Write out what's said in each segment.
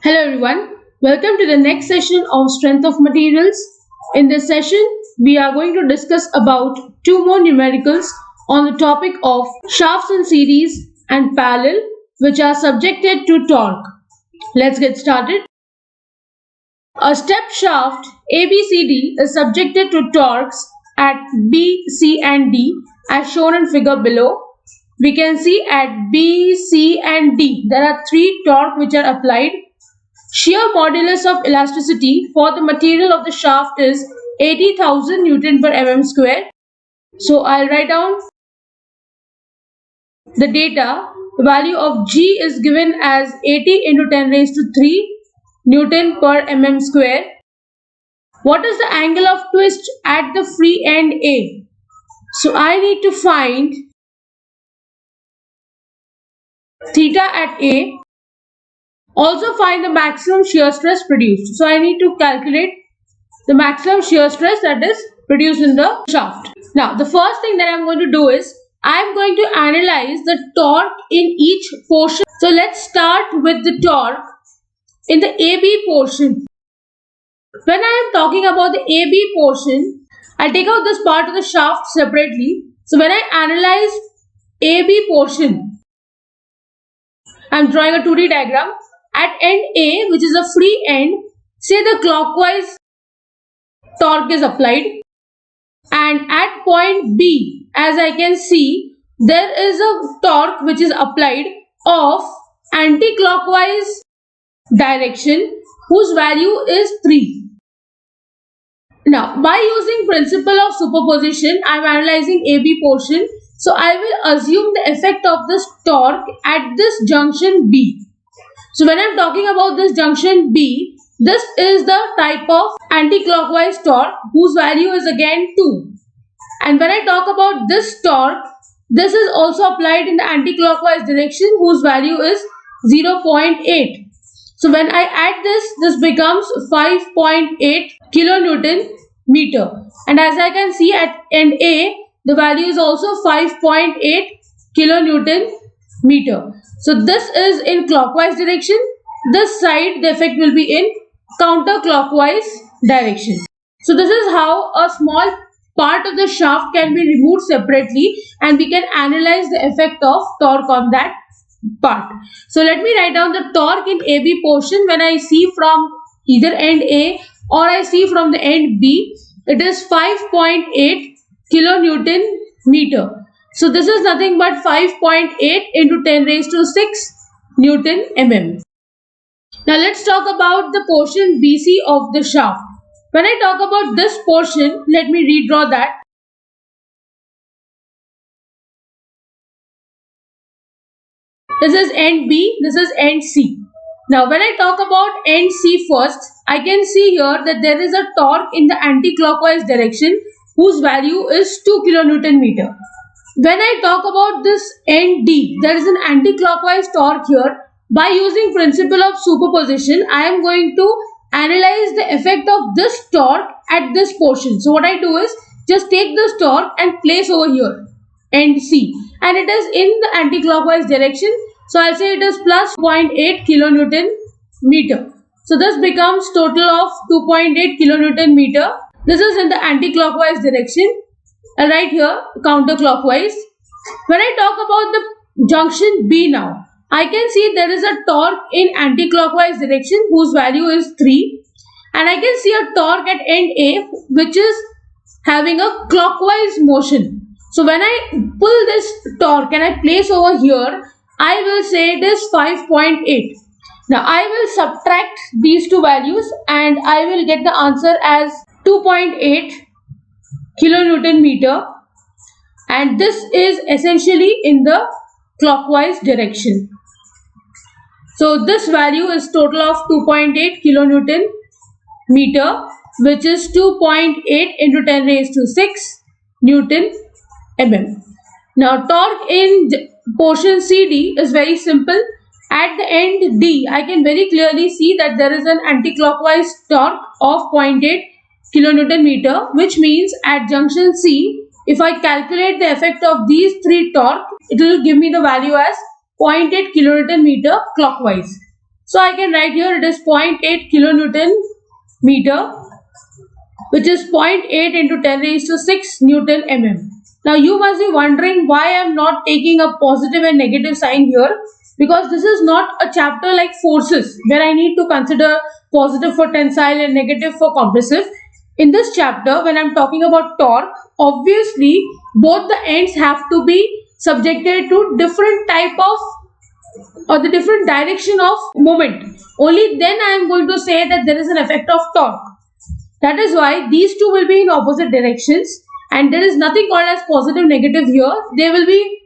Hello everyone, welcome to the next session of Strength of Materials. In this session, we are going to discuss about two more numericals on the topic of shafts in series and parallel which are subjected to torque. Let's get started. A step shaft ABCD is subjected to torques at B, C and D as shown in figure below. We can see at B, C and D there are three torque which are applied. Shear modulus of elasticity for the material of the shaft is 80,000 Newton per mm square. So I'll write down the data. The value of G is given as 80 into 10 raised to 3 Newton per mm square. What is the angle of twist at the free end A? So I need to find theta at A. Also find the maximum shear stress produced. So I need to calculate the maximum shear stress that is produced in the shaft. Now the first thing that I'm going to do is I'm going to analyze the torque in each portion. So let's start with the torque in the AB portion. When I am talking about the AB portion, I'll take out this part of the shaft separately. So when I analyze AB portion, I'm drawing a 2D diagram. At end A, which is a free end, say the clockwise torque is applied, and at point B, as I can see, there is a torque which is applied of anti-clockwise direction whose value is 3. Now, by using principle of superposition, I am analyzing AB portion. So, I will assume the effect of this torque at this junction B. So, when I am talking about this junction B, this is the type of anti-clockwise torque whose value is again 2. And when I talk about this torque, this is also applied in the anti-clockwise direction whose value is 0.8. So when I add this becomes 5.8 kilonewton meter. And as I can see at end A, the value is also 5.8 kilonewton meter. So this is in clockwise direction. This side the effect will be in counterclockwise direction. So this is how a small part of the shaft can be removed separately and we can analyze the effect of torque on that part. So let me write down the torque in AB portion. When I see from either end A or I see from the end B, it is 5.8 kilonewton meter. So this is nothing but 5.8 into 10 raised to 6 Newton mm. Now let's talk about the portion BC of the shaft. When I talk about this portion, let me redraw that. This is end B, this is end C. Now when I talk about end C first, I can see here that there is a torque in the anti-clockwise direction whose value is 2 kilonewton meter. When I talk about this end D, there is an anti-clockwise torque here. By using principle of superposition, I am going to analyze the effect of this torque at this portion. So what I do is just take this torque and place over here, end C, and it is in the anti-clockwise direction. So I'll say it is plus 0.8 kilonewton meter. So this becomes total of 2.8 kilonewton meter. This is in the anti-clockwise direction. Right here counterclockwise. When I talk about the junction B now, I can see there is a torque in anti-clockwise direction whose value is 3, and I can see a torque at end A which is having a clockwise motion. So when I pull this torque and I place over here, I will say it is 5.8. Now I will subtract these two values and I will get the answer as 2.8 kilonewton meter, and this is essentially in the clockwise direction. So this value is total of 2.8 kilonewton meter, which is 2.8 into 10 raised to 6 Newton mm. Now torque in portion CD is very simple. At the end D, I can very clearly see that there is an anti-clockwise torque of 0.8 kilonewton meter, which means at junction C, if I calculate the effect of these three torque, it will give me the value as 0.8 kilonewton meter clockwise. So I can write here it is 0.8 kilonewton meter, which is 0.8 into 10 raised to 6 Newton mm. Now you must be wondering why I am not taking a positive and negative sign here, because this is not a chapter like forces where I need to consider positive for tensile and negative for compressive. In this chapter, when I am talking about torque, obviously both the ends have to be subjected to different type of or the different direction of moment. Only then I am going to say that there is an effect of torque. That is why these two will be in opposite directions, and there is nothing called as positive negative here. They will be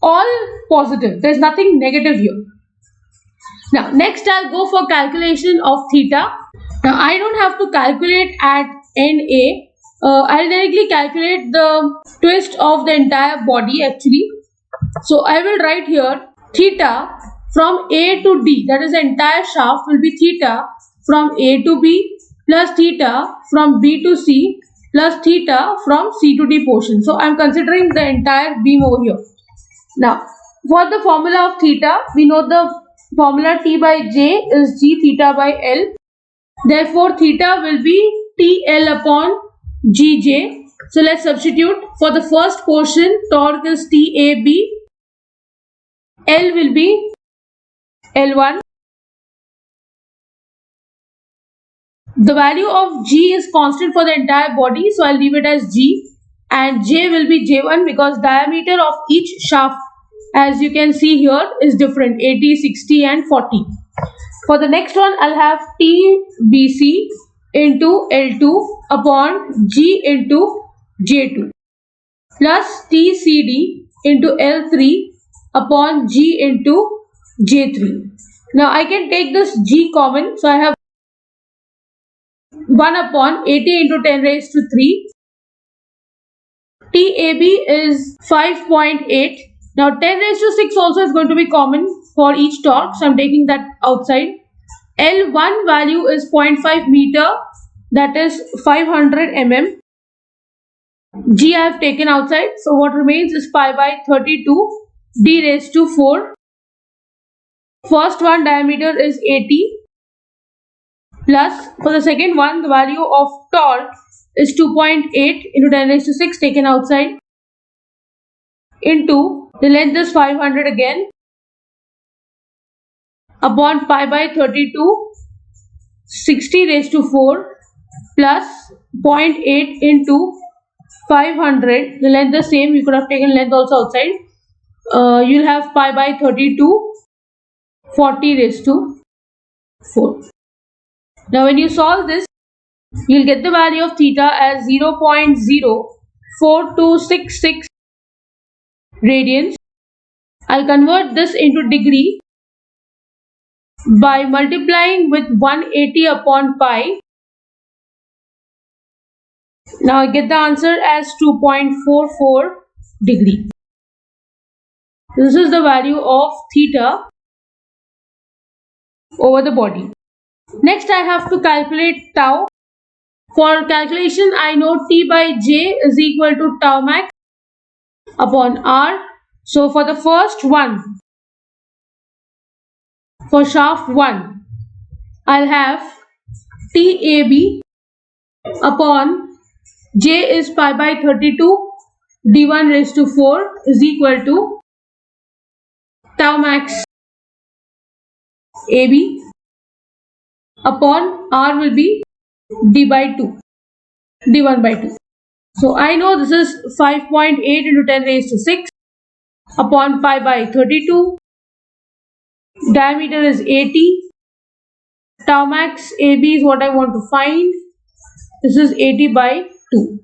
all positive. There is nothing negative here. Now next I'll go for calculation of theta. Now I don't have to calculate at end A. I'll directly calculate the twist of the entire body actually. So I will write here theta from A to D, that is the entire shaft will be theta from A to B plus theta from B to C plus theta from C to D portion. So I am considering the entire beam over here. Now for the formula of theta, we know the formula T by J is G theta by L. Therefore theta will be TL upon GJ. So let's substitute. For the first portion, torque is TAB. L will be L1. The value of G is constant for the entire body, so I'll leave it as G, and J will be J1 because diameter of each shaft, as you can see here, is different, 80, 60 and 40. For the next one, I'll have TBC into L2 upon G into J2 plus TCD into L3 upon G into J3. Now I can take this G common, so I have 1 upon 80 into 10 raised to 3. TAB is 5.8. Now 10 raised to 6 also is going to be common for each torque, so I am taking that outside. L1 value is 0.5 meter, that is 500 mm. G I have taken outside, so what remains is pi by 32 d raised to 4. First one diameter is 80 plus for the second one the value of torque is 2.8 into 10 raised to 6 taken outside into the length is 500 again upon pi by 32 60 raised to 4 plus 0.8 into 500, the length the same, you could have taken length also outside. You'll have pi by 32 40 raised to 4. Now when you solve this, you'll get the value of theta as 0.04266 radians. I'll convert this into degree by multiplying with 180 upon pi. Now I get the answer as 2.44 degree. This is the value of theta over the body. Next I have to calculate tau. For calculation I know T by J is equal to tau max upon R. So for the first one, for shaft 1, I'll have TAB upon J is pi by 32 d1 raised to 4 is equal to tau max AB upon R will be d by 2, d1 by 2. So I know this is 5.8 into 10 raised to 6 upon pi by 32. Diameter is 80. Tau max AB is what I want to find. This is 80 by 2.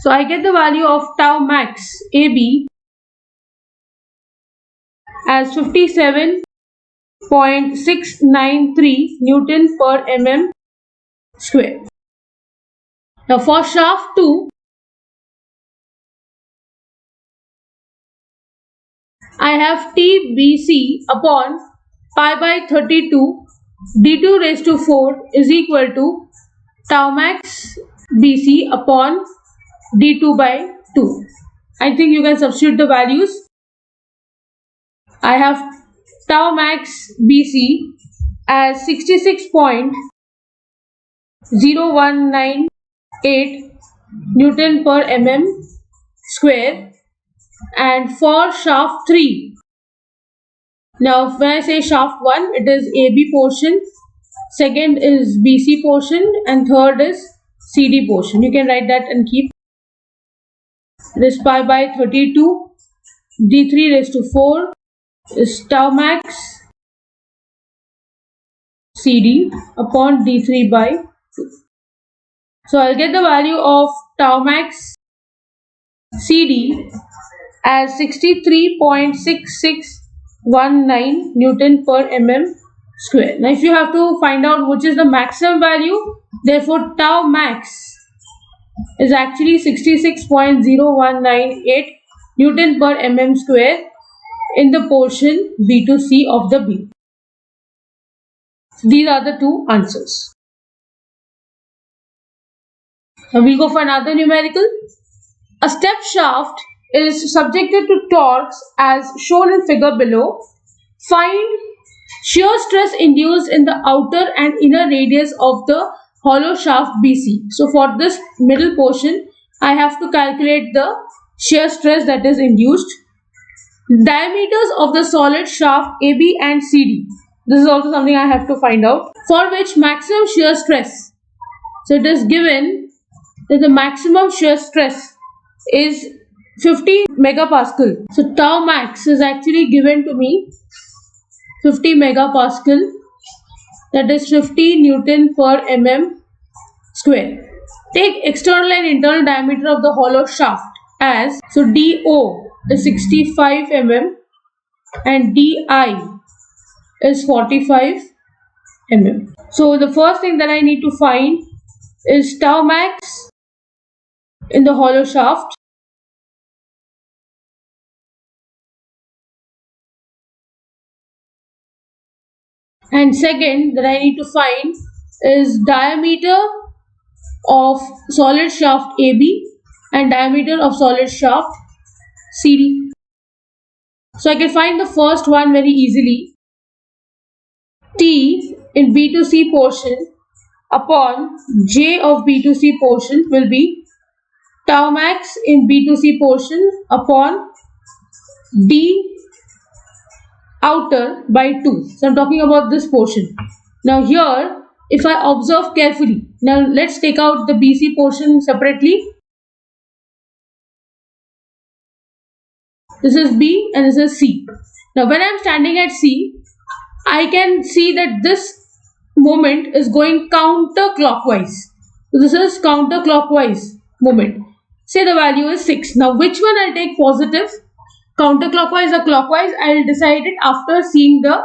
So I get the value of tau max AB as 57.693 Newton per mm square. Now for shaft 2, I have TBC upon pi by 32 d2 raised to 4 is equal to tau max BC upon d2 by 2. I think you can substitute the values. I have tau max BC as 66.0198 Newton per mm square, and for shaft 3, now when I say shaft 1, it is AB portion, second is BC portion, and third is CD portion. You can write that and keep this pi by 32 d3 raised to 4 is tau max CD upon d3 by 2. So I'll get the value of tau max CD as 63.6619 Newton per mm square. Now if you have to find out which is the maximum value, therefore tau max is actually 66.0198 Newton per mm square in the portion B to C of the beam. These are the two answers. Now we'll go for another numerical. A step shaft is subjected to torques as shown in figure below. Find shear stress induced in the outer and inner radius of the hollow shaft BC. So for this middle portion, I have to calculate the shear stress that is induced. Diameters of the solid shaft AB and CD. This is also something I have to find out. For which maximum shear stress. So it is given that the maximum shear stress is 50 megapascal. So tau max is actually given to me 50 megapascal, that is 50 Newton per mm square. Take external and internal diameter of the hollow shaft as, so DO is 65 mm and DI is 45 mm. So the first thing that I need to find is tau max in the hollow shaft. And second that I need to find is diameter of solid shaft AB and diameter of solid shaft CD. So I can find the first one very easily. T in B to C portion upon J of B to C portion will be tau max in B to C portion upon D outer by 2. So I'm talking about this portion. Now here, if I observe carefully, now let's take out the BC portion separately. This is B and this is C. Now when I'm standing at C, I can see that this moment is going counterclockwise. So this is counterclockwise moment. Say the value is 6. Now which one I'll take positive? Counterclockwise or clockwise, I will decide it after seeing the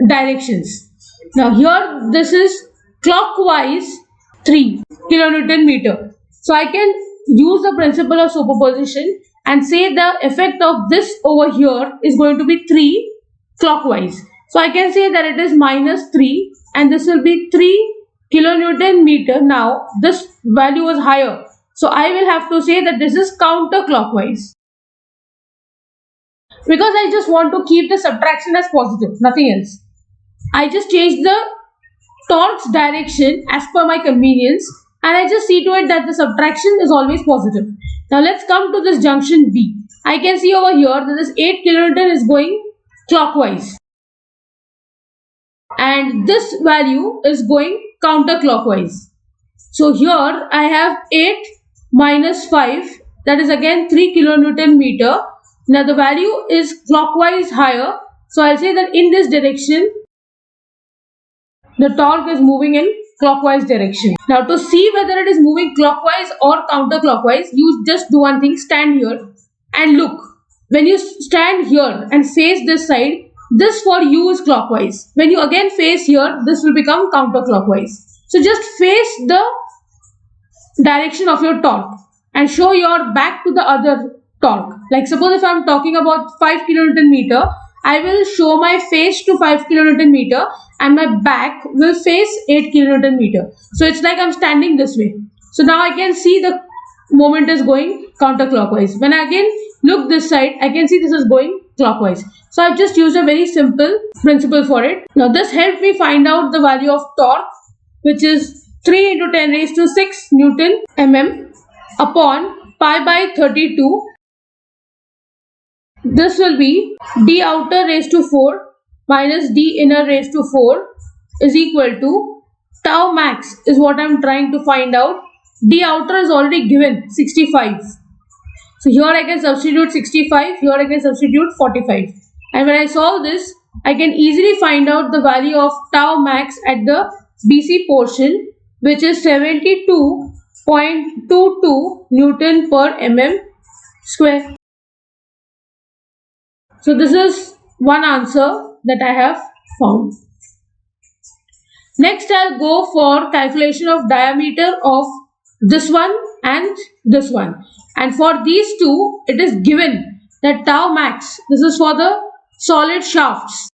directions. Now here this is clockwise 3 kilonewton meter. So I can use the principle of superposition and say the effect of this over here is going to be 3 clockwise. So I can say that it is minus 3 and this will be 3 kilonewton meter. Now this value is higher. So I will have to say that this is counterclockwise. Because I just want to keep the subtraction as positive, nothing else. I just change the torque's direction as per my convenience and I just see to it that the subtraction is always positive. Now let's come to this junction B. I can see over here that this 8 kilonewton is going clockwise. And this value is going counterclockwise. So here I have 8 minus 5, that is again 3 kilonewton meter. Now the value is clockwise higher. So I'll say that in this direction, the torque is moving in clockwise direction. Now to see whether it is moving clockwise or counterclockwise, you just do one thing, stand here and look. When you stand here and face this side, this for you is clockwise. When you again face here, this will become counterclockwise. So just face the direction of your torque and show your back to the other torque. Like suppose if I am talking about 5 kilonewton meter, I will show my face to 5 kilonewton meter and my back will face 8 kilonewton meter. So it's like I'm standing this way. So now I can see the moment is going counterclockwise. When I again look this side, I can see this is going clockwise. So I've just used a very simple principle for it. Now this helped me find out the value of torque, which is 3 into 10 raised to 6 Newton mm upon pi by 32. This will be d outer raised to 4 minus d inner raised to 4 is equal to tau max is what I'm trying to find out. D outer is already given 65. So here I can substitute 65, here I can substitute 45. And when I solve this, I can easily find out the value of tau max at the BC portion, which is 72.22 Newton per mm square. So this is one answer that I have found. Next I'll go for calculation of diameter of this one and this one. And for these two, it is given that tau max, this is for the solid shafts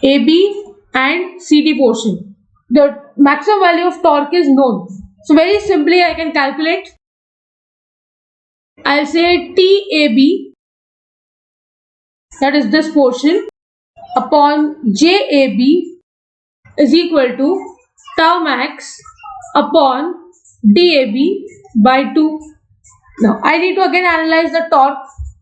AB and CD portion. The maximum value of torque is known. So very simply I can calculate. I'll say TAB, that is this portion, upon JAB is equal to tau max upon DAB by 2. Now I need to again analyze the torque.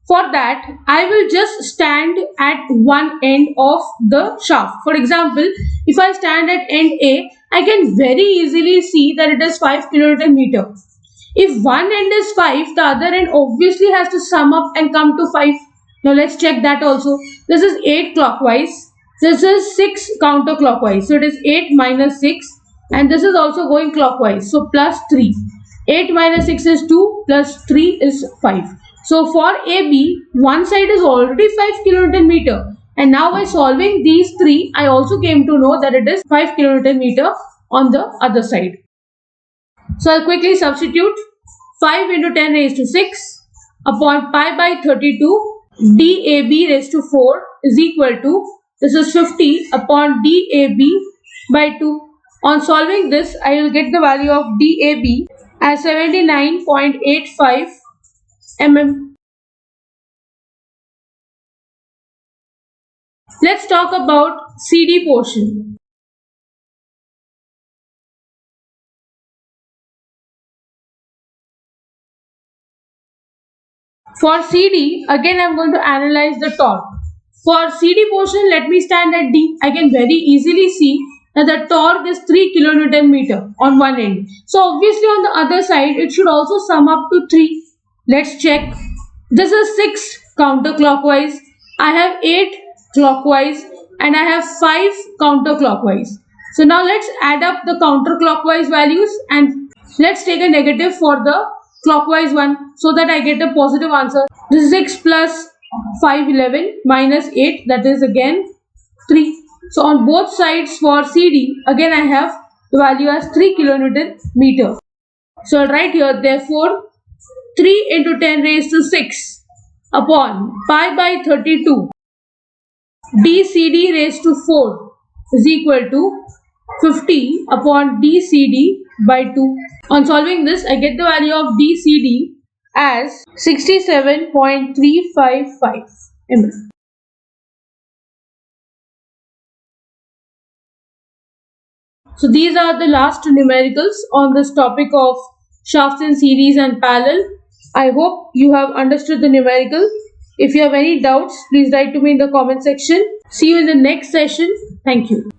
For that, I will just stand at one end of the shaft. For example, if I stand at end A, I can very easily see that it is 5 kilonewton meter. If one end is 5, the other end obviously has to sum up and come to 5. Now let's check that also. This is 8 clockwise. This is 6 counterclockwise. So it is 8 minus 6. And this is also going clockwise. So plus 3. 8 minus 6 is 2 plus 3 is 5. So for AB, one side is already 5 kilonewton meter. And now by solving these three, I also came to know that it is 5 kilonewton meter on the other side. So I'll quickly substitute 5 into 10 raised to 6 upon pi by 32 DAB raised to 4 is equal to, this is 50 upon DAB by 2. On solving this, I will get the value of DAB as 79.85 mm. Let's talk about CD portion. For CD, again I am going to analyze the torque. For CD portion, let me stand at D. I can very easily see that the torque is 3 kilonewton meter on one end. So obviously on the other side, it should also sum up to 3. Let's check. This is 6 counterclockwise. I have 8 clockwise and I have 5 counterclockwise. So now let's add up the counterclockwise values and let's take a negative for the clockwise one so that I get a positive answer. This is 6 plus 5, 11 minus 8, that is again 3. So on both sides for CD, again I have the value as 3 kilonewton meter. So I'll write here, therefore 3 into 10 raised to 6 upon pi by 32 DCD raised to 4 is equal to 50 upon DCD by 2. On solving this, I get the value of DCD as 67.355 mm. So these are the last numericals on this topic of shafts in series and parallel. I hope you have understood the numerical. If you have any doubts, please write to me in the comment section. See you in the next session. Thank you.